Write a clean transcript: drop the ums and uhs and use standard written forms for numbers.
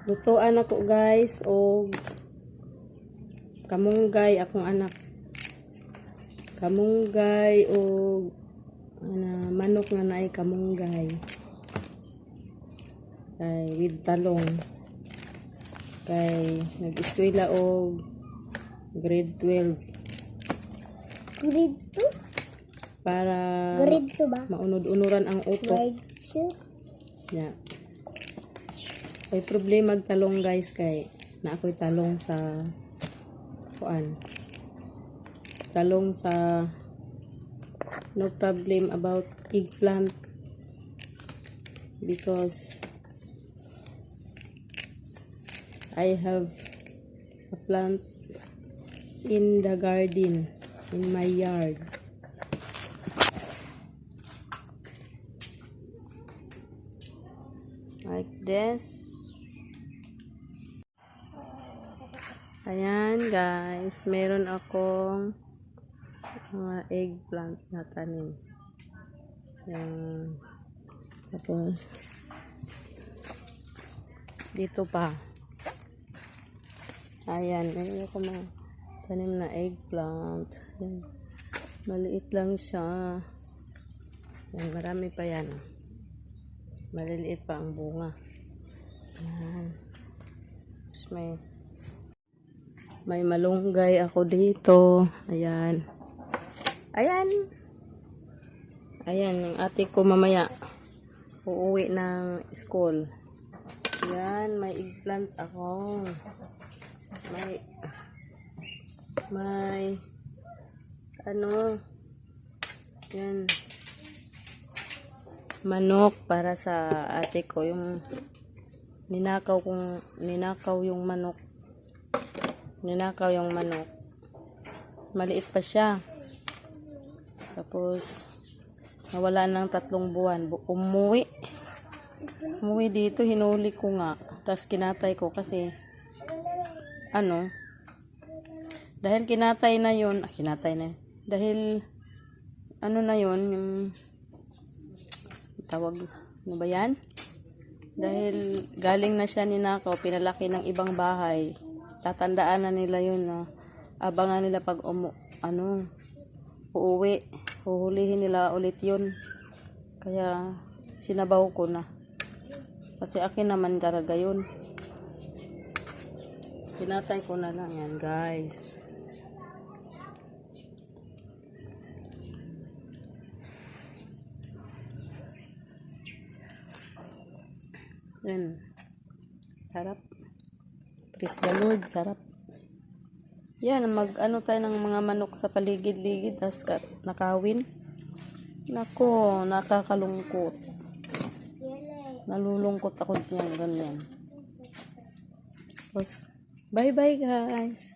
Lutuan ako guys o kamunggay akong anak. Kamunggay o manok nga naay kamunggay. Kay with talong. Kay nag-eskwela og grade 12. Grade 2? Para Grade 2 ba? maunod-unuran ang utok. Grade 2? Yeah. May problema magtalong guys kay na ako'y talong sa kuan. Talong sa no problem about eggplant because I have a plant in the garden in my yard. Like this. Ayan guys, meron akong mga eggplant na tanim. Ayan. Tapos dito pa. Ayan, meron ako mga tanim na eggplant. Ayan. Maliit lang siya. Ayan, marami pa yan. Maliliit pa ang bunga. Ayan. Tapos may malunggay ako dito. Ayan. Ayan. Ayan, yung ate ko mamaya uuwi ng school. Ayan, may eggplant ako. May ano, yan, manok para sa ate ko. Yung ninakaw yung manok. Ninakaw yung manok. Maliit pa siya. Tapos nawala ng 3 buwan. Umuwi dito, hinuli ko nga. Tapos kinatay ko kasi dahil kinatay na yun. Dahil na yun, yung tawag, ano ba yan? Dahil galing na siya ninakaw, pinalaki ng ibang bahay. Tatandaan na nila yun na abangan nila pag uuwi. Huhulihin nila ulit yun. Kaya sinabaw ko na. Kasi akin naman talaga yun. Pinatay ko na lang yan guys. Yan. Sarap. Praise the Lord. Sarap. Yan. Tayo ng mga manok sa paligid-ligid. Tas nakawin. Nako. Nakakalungkot. Nalulungkot ako diyan. Ganyan. Tapos, bye-bye guys.